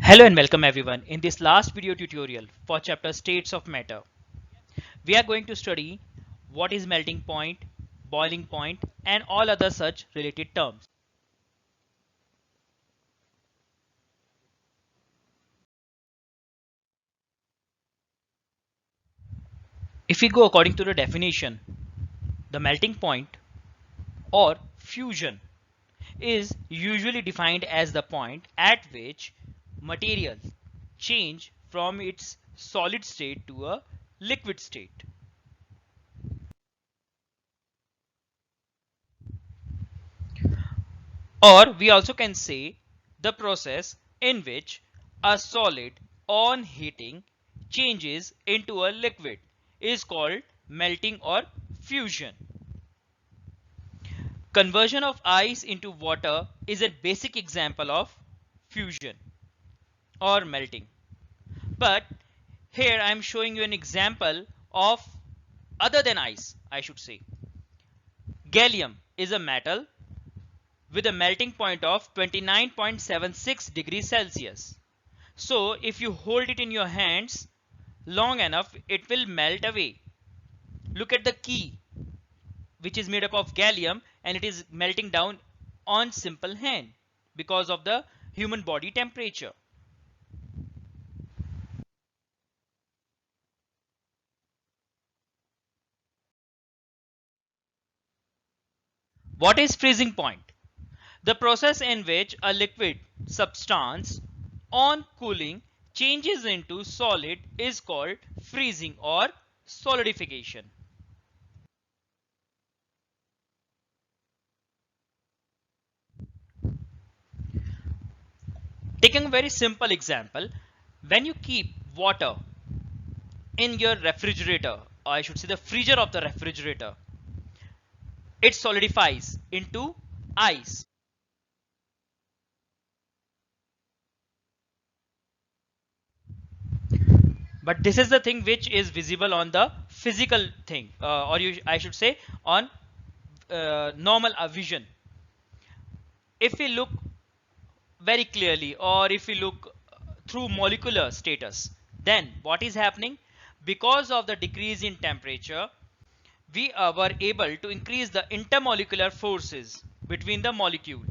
Hello and welcome everyone. In this last video tutorial for chapter states of matter, we are going to study what is melting point, boiling point and all other such related terms. If we go according to the definition, the melting point or fusion is usually defined as the point at which material change from its solid state to a liquid state. Or we also can say the process in which a solid on heating changes into a liquid is called melting or fusion. Conversion of ice into water is a basic example of fusion or melting. But here I am showing you an example of other than ice, I should say. Gallium is a metal with a melting point of 29.76 degrees Celsius. So if you hold it in your hands long enough, it will melt away. Look at the key, which is made up of gallium, and it is melting down on simple hand because of the human body temperature. What is freezing point? The process in which a liquid substance on cooling changes into solid is called freezing or solidification. Taking a very simple example, when you keep water in your refrigerator, or I should say the freezer of the refrigerator, it solidifies into ice. But this is the thing which is visible on the physical thing, I should say on normal vision. If we look very clearly, or if we look through molecular status, then what is happening? Because of the decrease in temperature, we were able to increase the intermolecular forces between the molecule,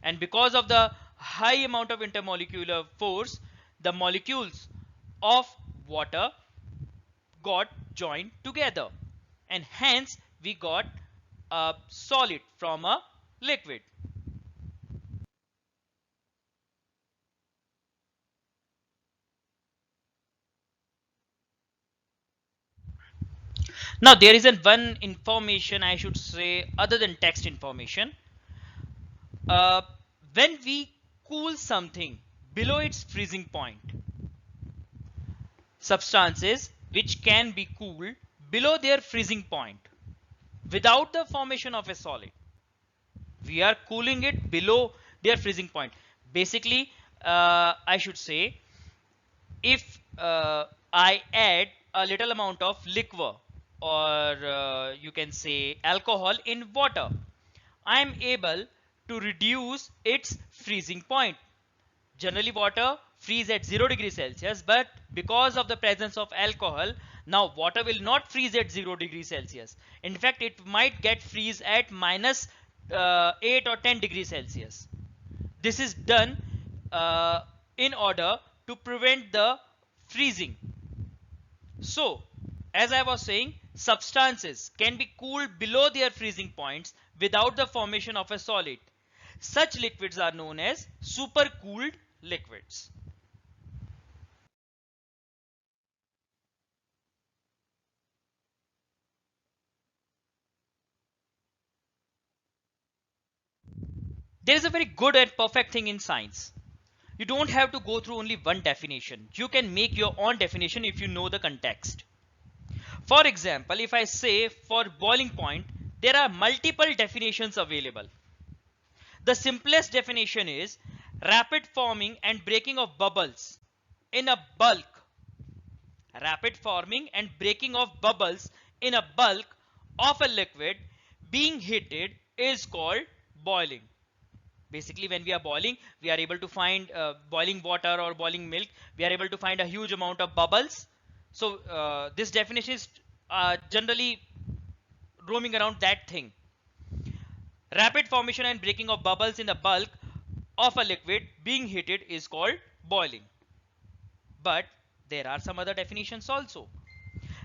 and because of the high amount of intermolecular force, the molecules of water got joined together, and hence we got a solid from a liquid. Now there is one information, I should say, other than text information. uh, when we cool something below its freezing point, substances which can be cooled below their freezing point without the formation of a solid, we are cooling it below their freezing point. Basically, I should say, if I add a little amount of liquor, or you can say alcohol, in water, I am able to reduce its freezing point. Generally water freeze at 0 degrees Celsius, but because of the presence of alcohol, now water will not freeze at 0 degrees Celsius. In fact, it might get freeze at minus 8 or 10 degrees Celsius. This is done uh, in order to prevent the freezing. So, as I was saying, substances can be cooled below their freezing points without the formation of a solid. Such liquids are known as supercooled liquids. There is a very good and perfect thing in science. You don't have to go through only one definition. You can make your own definition if you know the context. For example, if I say for boiling point, there are multiple definitions available. The simplest definition is rapid forming and breaking of bubbles in a bulk. Rapid forming and breaking of bubbles in a bulk of a liquid being heated is called boiling. Basically, when we are boiling, we are able to find boiling water or boiling milk, we are able to find a huge amount of bubbles. So this definition is generally roaming around that thing. Rapid formation and breaking of bubbles in the bulk of a liquid being heated is called boiling. But there are some other definitions also.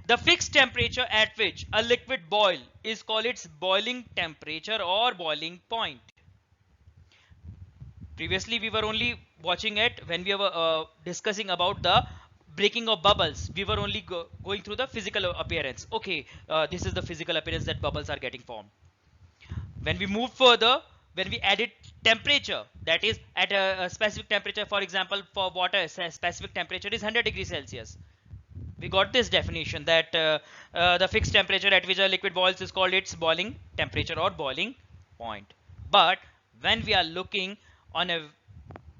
The fixed temperature at which a liquid boil is called its boiling temperature or boiling point. Previously, we were only watching it when we were discussing about the breaking of bubbles. We were only going through the physical appearance. Okay, this is the physical appearance that bubbles are getting formed. When we move further, when we added temperature, that is at a specific temperature, for example, for water, a specific temperature is 100 degrees Celsius. We got this definition that the fixed temperature at which a liquid boils is called its boiling temperature or boiling point. But when we are looking on a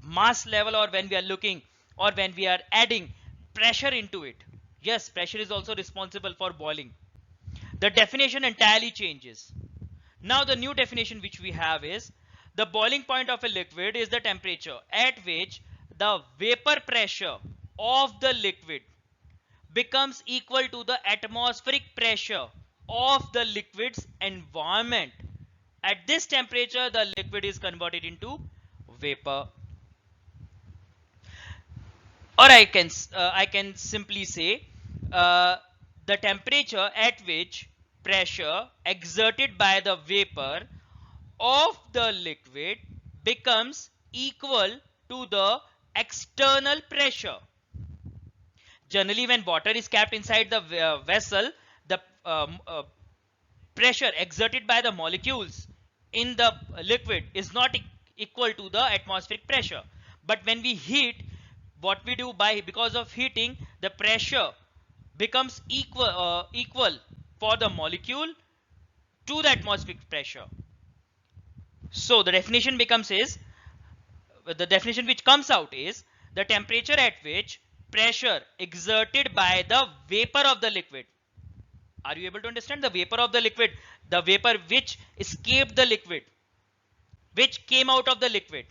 mass level, or when we are looking, or when we are adding pressure into it, yes, pressure is also responsible for boiling. The definition entirely changes. Now the new definition which we have is the boiling point of a liquid is the temperature at which the vapor pressure of the liquid becomes equal to the atmospheric pressure of the liquid's environment. At this temperature, the liquid is converted into vapor. Or I can simply say the temperature at which pressure exerted by the vapor of the liquid becomes equal to the external pressure. Generally, when water is kept inside the vessel, the pressure exerted by the molecules in the liquid is not equal to the atmospheric pressure. But when we heat, what we do, by because of heating, the pressure becomes equal for the molecule to the atmospheric pressure. So the definition becomes is the definition which comes out is the temperature at which pressure exerted by the vapor of the liquid. Are you able to understand? The vapor of the liquid, the vapor which escaped the liquid, which came out of the liquid.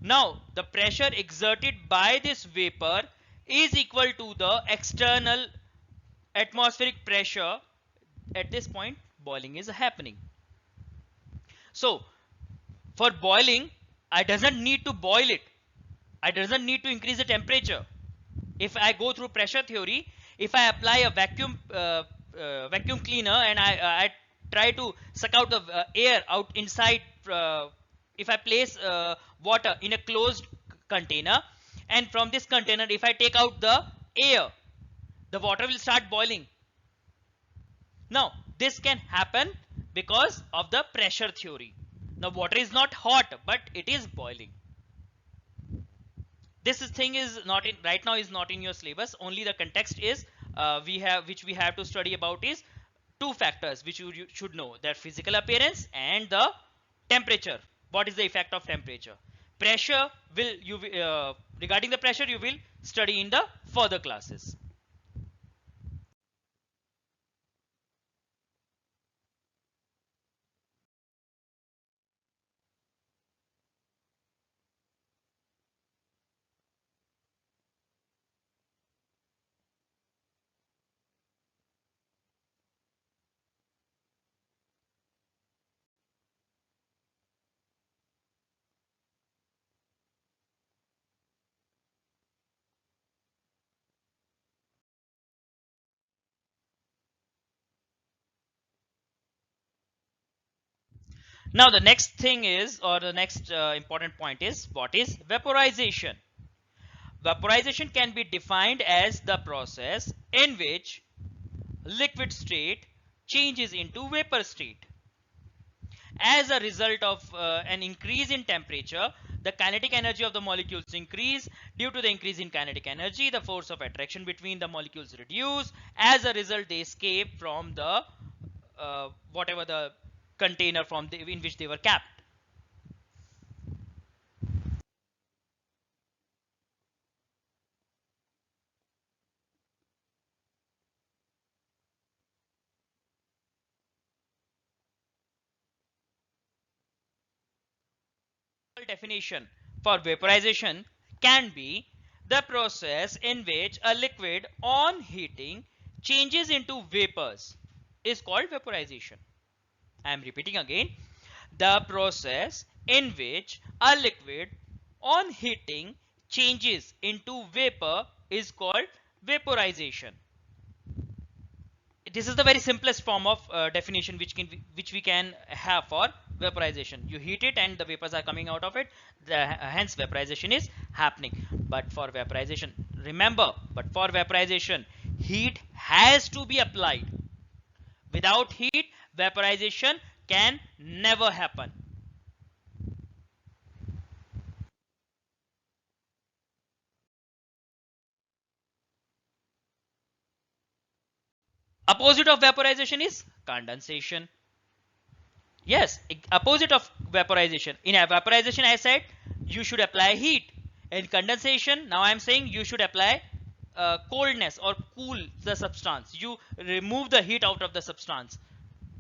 Now the pressure exerted by this vapor is equal to the external atmospheric pressure. At this point, boiling is happening. So for boiling, I doesn't need to boil it. I doesn't need to increase the temperature. If I go through pressure theory, if I apply a vacuum cleaner and I try to suck out the air out inside, if I place water in a closed container, and from this container if I take out the air, the water will start boiling. Now this can happen because of the pressure theory. Now water is not hot, but it is boiling. This thing is not in right now, is not in your syllabus. Only the context is which we have to study about is two factors which you should know, that physical appearance and the temperature. What is the effect of temperature? Pressure will you regarding the pressure you will study in the further classes. Now the next thing is, or the next important point is, what is vaporization? Vaporization can be defined as the process in which liquid state changes into vapor state. As a result of an increase in temperature, the kinetic energy of the molecules increase. Due to the increase in kinetic energy, the force of attraction between the molecules reduce. As a result, they escape from the whatever the container in which they were kept. Definition for vaporization can be the process in which a liquid on heating changes into vapors is called vaporization. I am repeating again. The process in which a liquid on heating changes into vapor is called vaporization. This is the very simplest form of definition which we can have for vaporization. You heat it and the vapors are coming out of it, hence vaporization is happening. But for vaporization, remember, but for vaporization, heat has to be applied. Without heat, vaporization can never happen. Opposite of vaporization is condensation. Yes, opposite of vaporization. In vaporization, I said you should apply heat. In condensation, now I am saying you should apply coldness or cool the substance. You remove the heat out of the substance.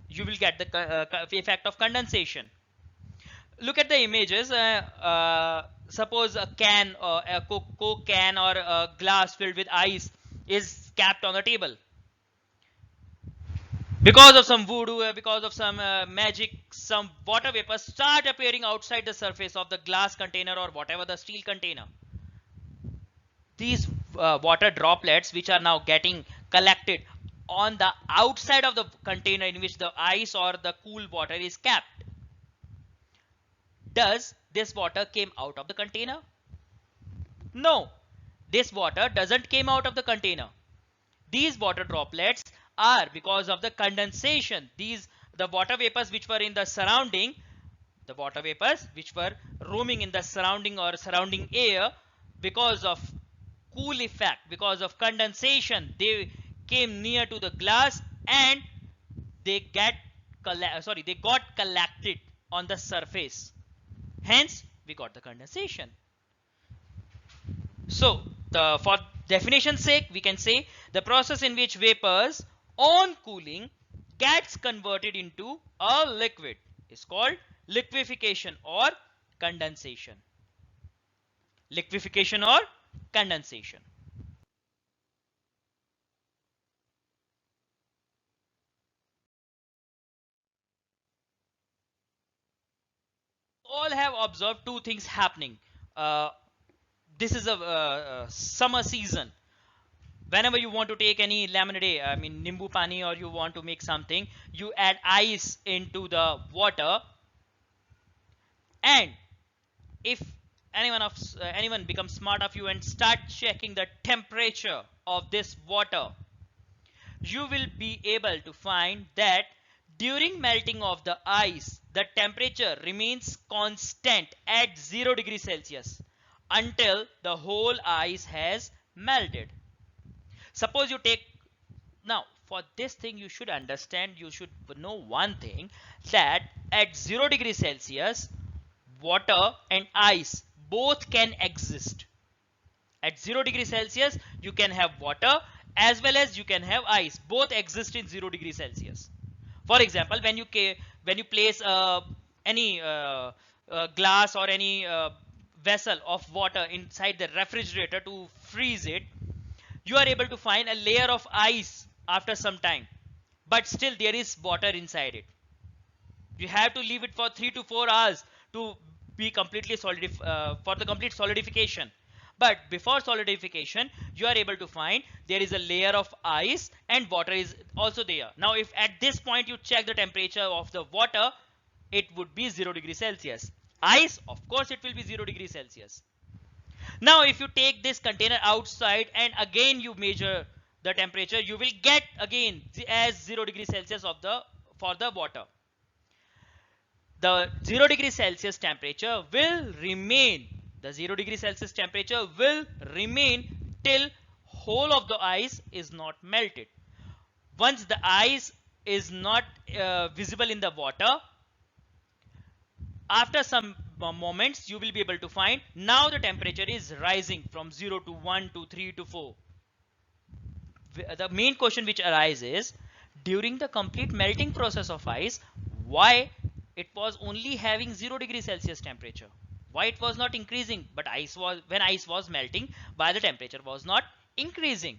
You will get the effect of condensation. Look at the images. Suppose a can, a Coke can or a glass filled with ice is capped on the table. Because of some voodoo, because of some magic, some water vapors start appearing outside the surface of the glass container or whatever the steel container. These water droplets, which are now getting collected on the outside of the container in which the ice or the cool water is kept. Does this water came out of the container? No, this water doesn't came out of the container. These water droplets are because of the condensation. The water vapors which were in the surrounding, the water vapors which were roaming in the surrounding or surrounding air, because of cool effect, because of condensation, they came near to the glass and they got collected on the surface. Hence, we got the condensation. So, for definition's sake, we can say the process in which vapors on cooling gets converted into a liquid is called liquefaction or condensation. Liquefaction or condensation. All have observed two things happening. Uh, this is a summer season. Whenever you want to take any lemonade, I mean nimbu pani, or you want to make something, you add ice into the water, and if anyone becomes smart of you and start checking the temperature of this water, you will be able to find that during melting of the ice, the temperature remains constant at 0 degrees Celsius until the whole ice has melted. Suppose you take, now for this thing you should understand, you should know one thing, that at 0 degrees Celsius, water and ice both can exist. At 0 degrees Celsius, you can have water as well as you can have ice. Both exist in 0 degrees Celsius. For example, when you place any glass or any vessel of water inside the refrigerator to freeze it, you are able to find a layer of ice after some time, but still there is water inside it. You have to leave it for 3 to 4 hours to be completely for the complete solidification. But before solidification, you are able to find there is a layer of ice and water is also there. Now, if at this point you check the temperature of the water, it would be 0 degrees Celsius. Ice, of course, it will be 0 degrees Celsius. Now, if you take this container outside and again you measure the temperature, you will get again as 0 degrees Celsius for the water. The 0 degrees Celsius temperature will remain. The 0 degrees Celsius temperature will remain till whole of the ice is not melted. Once the ice is not visible in the water, after some moments you will be able to find now the temperature is rising from 0 to 1 to 3 to 4. The main question which arises, during the complete melting process of ice, why it was only having 0 degrees Celsius temperature? Why it was not increasing? But when ice was melting, why the temperature was not increasing?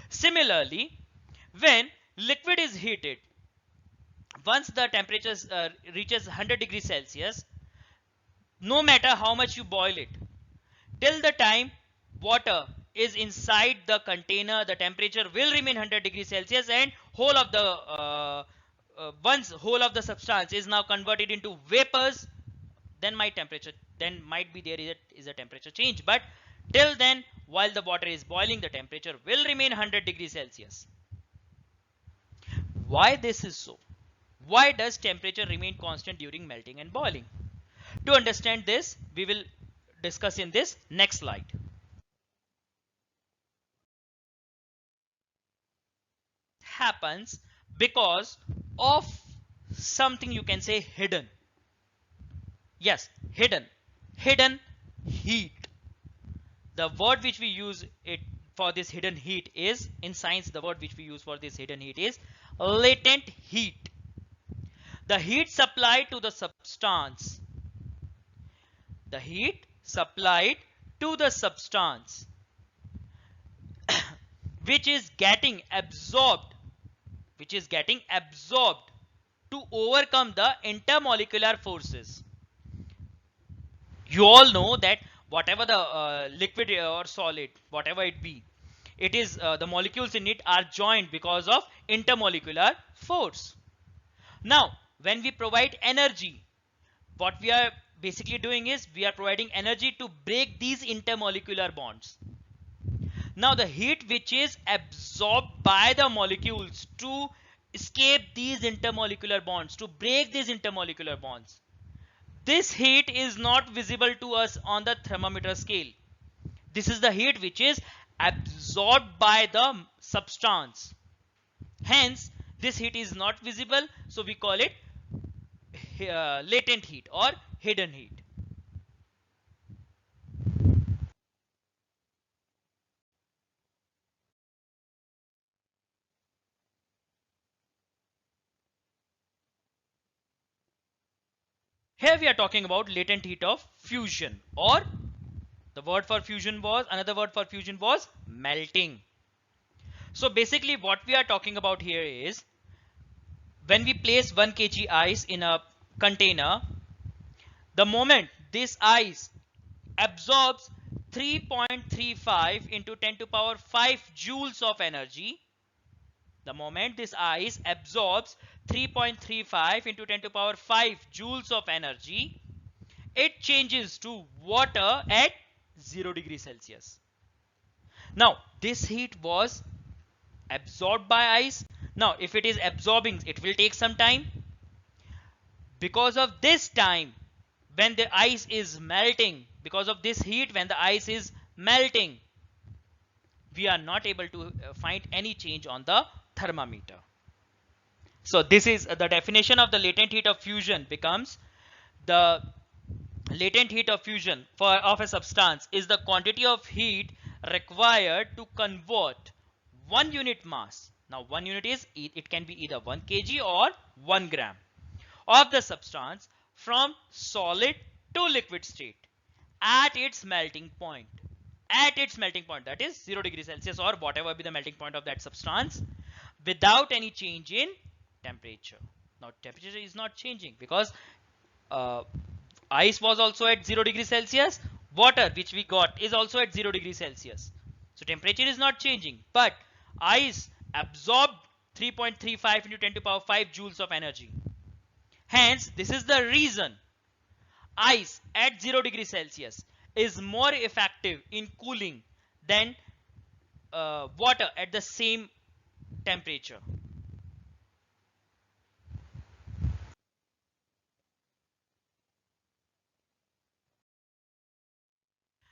Similarly, when liquid is heated, once the temperature reaches 100 degrees Celsius, no matter how much you boil it, till the time water is inside the container, the temperature will remain 100 degrees Celsius, and whole of the once whole of the substance is now converted into vapors, then might be there is a temperature change. But till then, while the water is boiling, the temperature will remain 100 degrees Celsius. Why this is so? Why does temperature remain constant during melting and boiling? To understand this, we will discuss in this next slide. Happens because of something you can say hidden. Yes, hidden heat. The word which we use it for this hidden heat is, in science, the word which we use for this hidden heat is latent heat. The heat supplied to the substance. The heat supplied to the substance which is getting absorbed to overcome the intermolecular forces. You all know that whatever the liquid or solid, whatever it be, it is the molecules in it are joined because of intermolecular force. Now, when we provide energy, what we are basically doing is we are providing energy to break these intermolecular bonds. Now, the heat which is absorbed by the molecules to escape these intermolecular bonds, to break these intermolecular bonds, this heat is not visible to us on the thermometer scale. This is the heat which is absorbed by the substance. Hence, this heat is not visible, so we call it latent heat or hidden heat. Here we are talking about latent heat of fusion, or the word for fusion was, another word for fusion was melting. So basically what we are talking about here is when we place 1 kg ice in a container, the moment this ice absorbs 3.35 into 10 to power 5 joules of energy, the moment this ice absorbs 3.35 into 10 to power 5 joules of energy, it changes to water at 0 degrees Celsius. Now, this heat was absorbed by ice. Now, if it is absorbing, it will take some time. Because of this time, when the ice is melting, because of this heat, when the ice is melting, we are not able to find any change on the thermometer. So this is the definition of the latent heat of fusion becomes the latent heat of fusion of a substance is the quantity of heat required to convert 1 unit mass. Now 1 unit is, it can be either 1 kg or 1 gram of the substance from solid to liquid state at its melting point. At its melting point, that is 0 degrees Celsius or whatever be the melting point of that substance, without any change in temperature. Now temperature is not changing because ice was also at 0 degrees Celsius. Water which we got is also at 0 degrees Celsius. So temperature is not changing, but ice absorbed 3.35 into 10 to power 5 joules of energy. Hence, this is the reason ice at 0 degrees Celsius is more effective in cooling than water at the same temperature.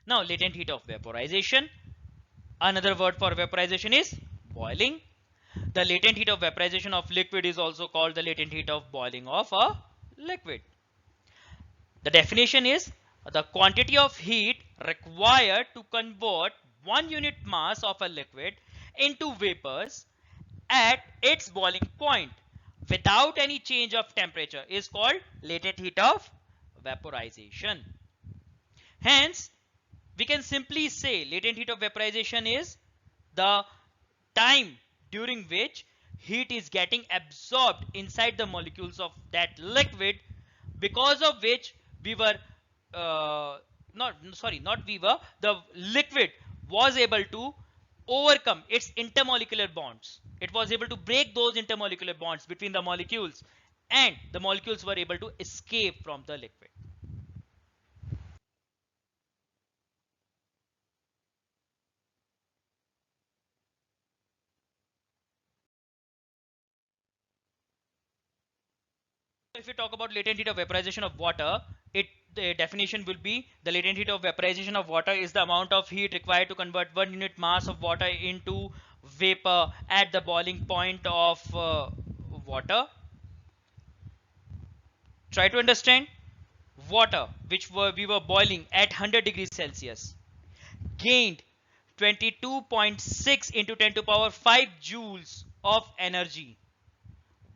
Now, latent heat of vaporization. Another word for vaporization is boiling. The latent heat of vaporization of liquid is also called the latent heat of boiling of a liquid. The definition is the quantity of heat required to convert 1 unit mass of a liquid into vapors at its boiling point without any change of temperature is called latent heat of vaporization. Hence, we can simply say latent heat of vaporization is the time during which heat is getting absorbed inside the molecules of that liquid, because of which we were not we were the liquid was able to overcome its intermolecular bonds. It was able to break those intermolecular bonds between the molecules, and the molecules were able to escape from the liquid. If we talk about latent heat of vaporization of water, the definition will be: the latent heat of vaporization of water is the amount of heat required to convert 1 unit mass of water into vapor at the boiling point of water. Try to understand. Water which we were boiling at 100 degrees Celsius gained 22.6 into 10 to power 5 joules of energy.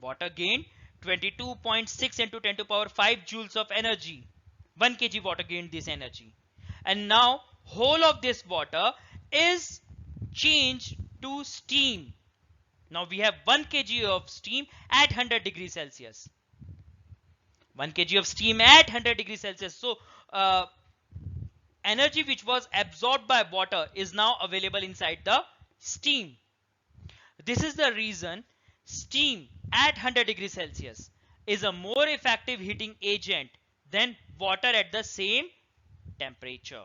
Water gained 22.6 into 10 to power 5 joules of energy. 1 kg water gained this energy. And now whole of this water is changed to steam. Now we have 1 kg of steam at 100 degrees Celsius. 1 kg of steam at 100 degrees Celsius. So energy which was absorbed by water is now available inside the steam. This is the reason steam at 100 degrees Celsius is a more effective heating agent than water at the same temperature.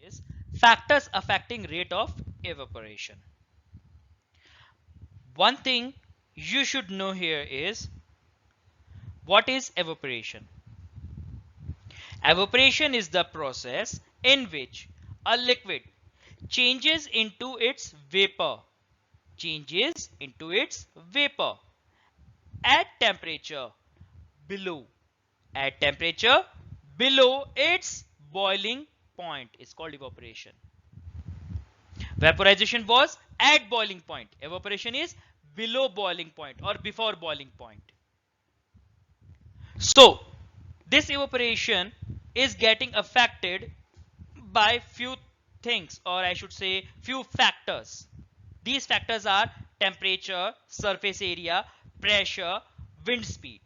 Is factors affecting rate of evaporation. One thing you should know here is, what is evaporation? Evaporation is the process in which a liquid changes into its vapor at temperature below its boiling point is called evaporation. Vaporization was at boiling point. Evaporation is below boiling point or before boiling point. So this evaporation is getting affected by few things, or I should say few factors. These factors are temperature, surface area, pressure, wind speed.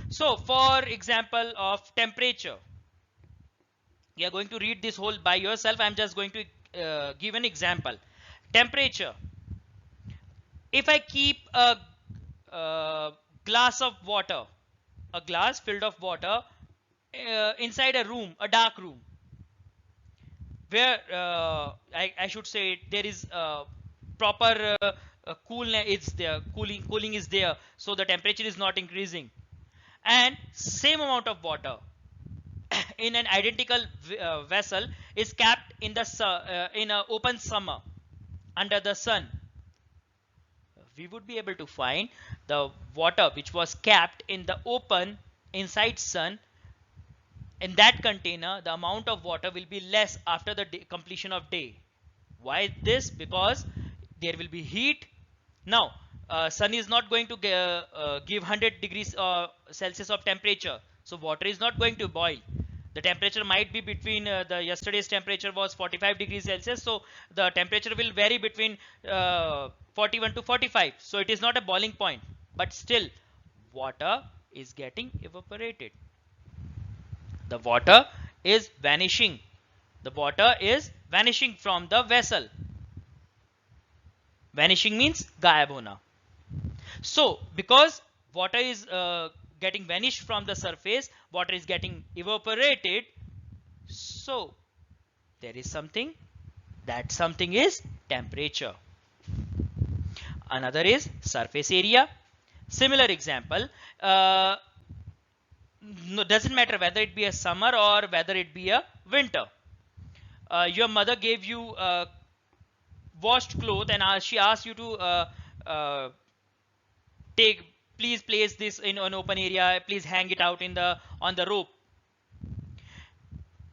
So for example of temperature, you are going to read this whole by yourself. I'm just going to give an example. Temperature. If I keep a glass of water, a glass filled of water inside a room, a dark room, where I should say there is proper coolness, it's there, cooling is there, so the temperature is not increasing, and same amount of water in an identical vessel is kept in the in an open summer under the sun, we would be able to find the water which was kept in the open inside sun. In that container, the amount of water will be less after the completion of day. Why this? Because there will be heat. Now sun is not going to give 100 degrees Celsius of temperature, so water is not going to boil. The temperature might be between the yesterday's temperature was 45 degrees Celsius, so the temperature will vary between 41 to 45, so it is not a boiling point, but still water is getting evaporated. The water is vanishing. The water is vanishing from the vessel. Vanishing means gayab hona. So because water is getting vanished from the surface, water is getting evaporated, so there is something, that something is temperature. Another is surface area. Similar example, no, doesn't matter whether it be a summer or whether it be a winter. Your mother gave you washed cloth and she asked you to please place this in an open area, please hang it out in the on the rope.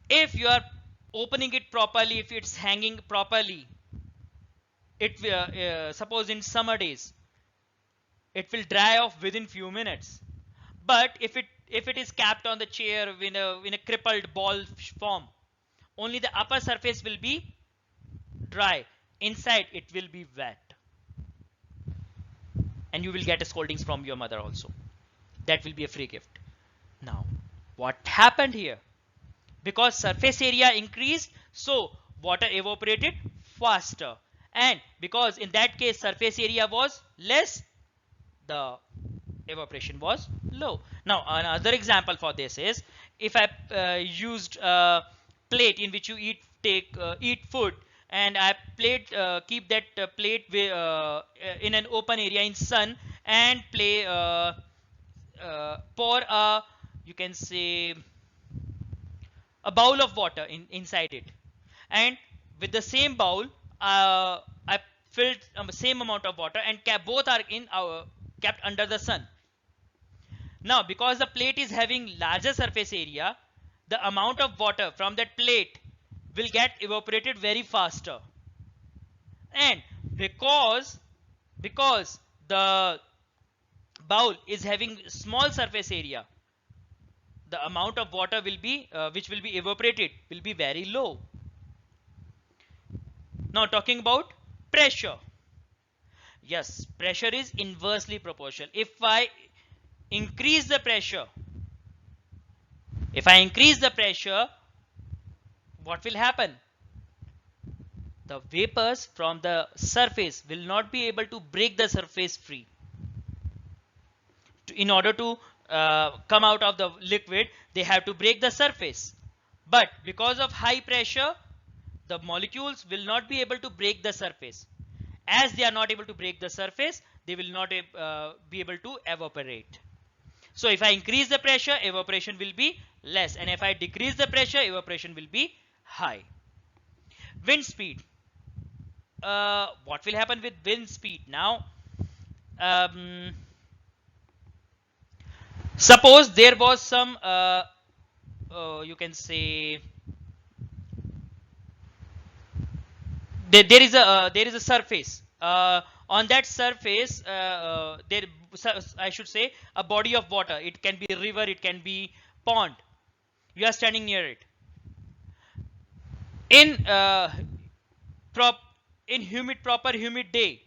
If you are opening it properly, if it's hanging properly, it suppose in summer days it will dry off within few minutes. But if it is capped on the chair in a crippled ball form, only the upper surface will be dry, inside it will be wet, and you will get a scoldings from your mother also. That will be a free gift. Now what happened here? Because surface area increased, so water evaporated faster, and because in that case surface area was less, the evaporation was low. Now another example for this is, if I used a plate in which you eat food, and I keep that plate in an open area in sun, and pour a, you can say, a bowl of water inside it, and with the same bowl I filled the same amount of water, and both are kept under the sun. Now because the plate is having larger surface area, the amount of water from that plate will get evaporated very faster, and because the bowl is having small surface area, the amount of water will be which will be evaporated will be very low. Now talking about pressure. Yes, pressure is inversely proportional. Increase the pressure, if I increase the pressure, what will happen? The vapors from the surface will not be able to break the surface free. In order to come out of the liquid, they have to break the surface. But because of high pressure, the molecules will not be able to break the surface. As they are not able to break the surface, they will not be able to evaporate. So if I increase the pressure, evaporation will be less, and if I decrease the pressure, evaporation will be high. Wind speed. What will happen with wind speed? Now suppose there was some you can say, there is a surface, on that surface there, I should say, a body of water. It can be a river, it can be pond. You are standing near it in prop in proper humid day,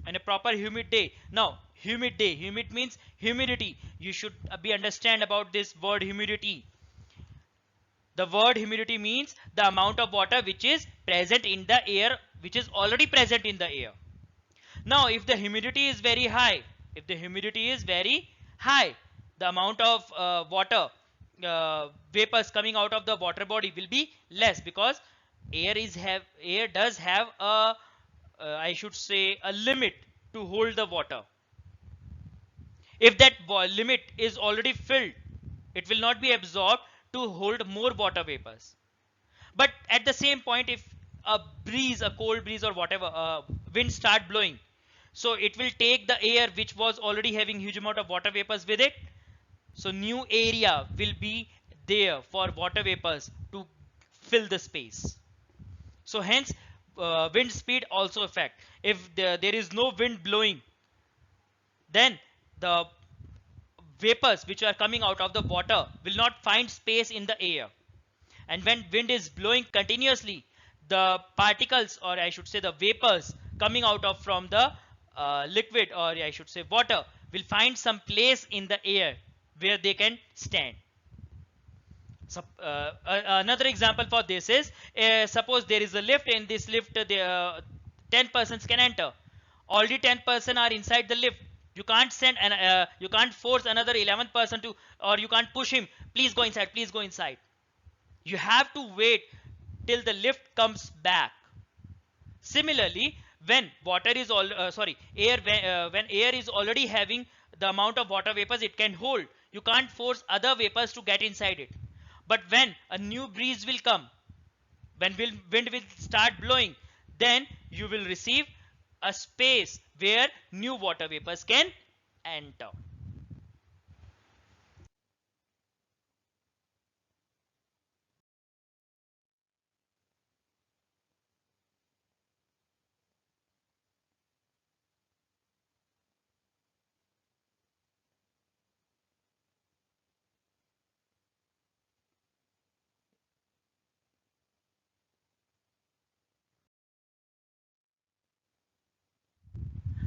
and a proper humid day. Now humid day, humid means humidity. You should be understand about this word humidity. The word humidity means the amount of water which is present in the air, which is already present in the air. Now if the humidity is very high, the amount of water vapors coming out of the water body will be less, because air does have a I should say a limit to hold the water. If that limit is already filled, it will not be absorbed to hold more water vapors. But at the same point, if a cold breeze or whatever, wind start blowing, so it will take the air which was already having huge amount of water vapors with it. So new area will be there for water vapors to fill the space. So hence wind speed also affect. If there is no wind blowing, then the vapors which are coming out of the water will not find space in the air. And when wind is blowing continuously, the particles, or I should say the vapors coming out of from the liquid, or I should say water, will find some place in the air where they can stand. So, another example for this is, suppose there is a lift. In this lift 10 persons can enter. Already 10% are inside the lift. You can't send and you can't force another 11th person to, or you can't push him, please go inside, please go inside. You have to wait till the lift comes back. Similarly, when water is when air is already having the amount of water vapors it can hold, you can't force other vapors to get inside it. But when a new breeze will come, when wind will start blowing, then you will receive a space where new water vapors can enter.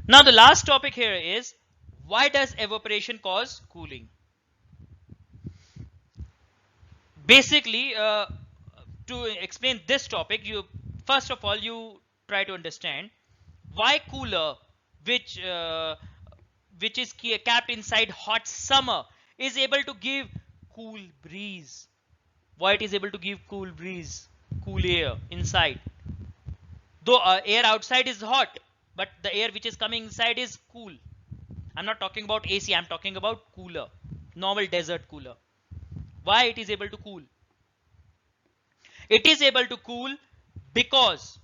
Now the last topic here is, why does evaporation cause cooling? Basically, to explain this topic, you first of all you try to understand why cooler, which uh, which is kept inside hot summer, is able to give cool breeze. Why it is able to give cool breeze, cool air inside? Though air outside is hot, but the air which is coming inside is cool. I'm not talking about AC, I'm talking about cooler, normal desert cooler. Why it is able to cool? It is able to cool because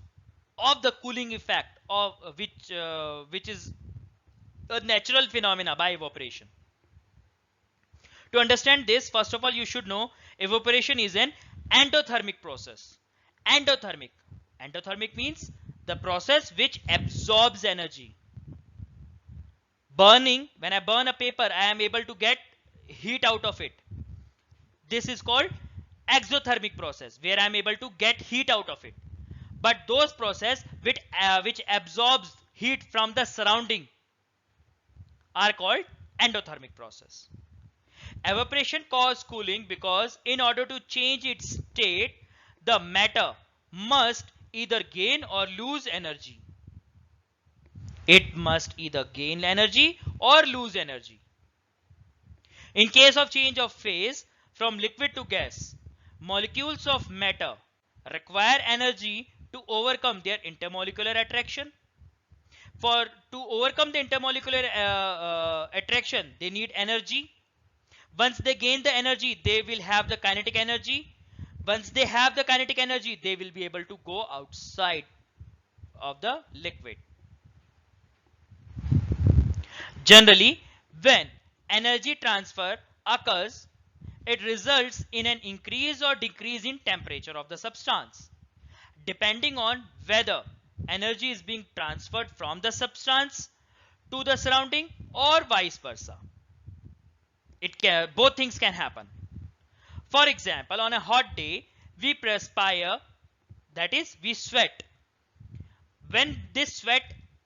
of the cooling effect of which is a natural phenomena by evaporation. To understand this, first of all, you should know evaporation is an endothermic process. Endothermic. Endothermic means the process which absorbs energy. Burning, when I burn a paper, I am able to get heat out of it. This is called exothermic process, where I am able to get heat out of it. But those process which absorbs heat from the surrounding are called endothermic process. Evaporation causes cooling because in order to change its state, the matter must either gain or lose energy. It must either gain energy or lose energy. In case of change of phase from liquid to gas, molecules of matter require energy to overcome their intermolecular attraction. To overcome the intermolecular attraction, they need energy. Once they gain the energy, they will have the kinetic energy. Once they have the kinetic energy, they will be able to go outside of the liquid. Generally, when energy transfer occurs, it results in an increase or decrease in temperature of the substance, depending on whether energy is being transferred from the substance to the surrounding or vice versa. Both things can happen. For example, on a hot day, we perspire, that is, we sweat. When this sweat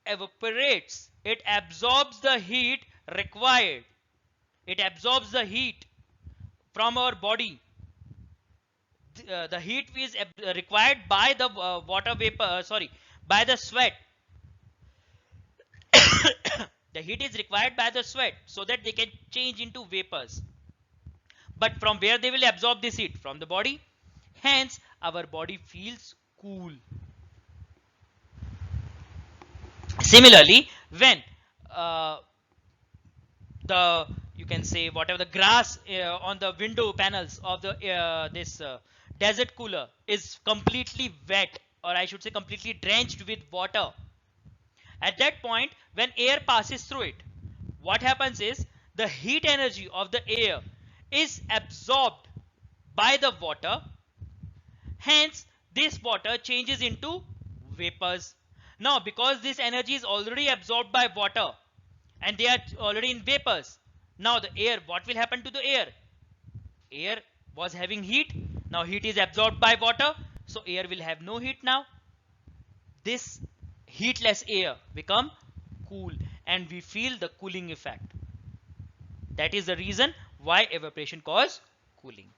evaporates, it absorbs the heat required. It absorbs the heat from our body. The heat is required by the water vapor, by the sweat. The heat is required by the sweat so that they can change into vapors. But from where they will absorb this heat? From the body. Hence, our body feels cool. Similarly, when you can say whatever the grass on the window panels of the this desert cooler is completely wet, or I should say completely drenched with water, at that point when air passes through it, what happens is the heat energy of the air is absorbed by the water. Hence, this water changes into vapors. Now, because this energy is already absorbed by water and they are already in vapors, now the air, what will happen to the air? Air was having heat. Now heat is absorbed by water, so air will have no heat now. This heatless air become cool and we feel the cooling effect. That is the reason why evaporation causes cooling.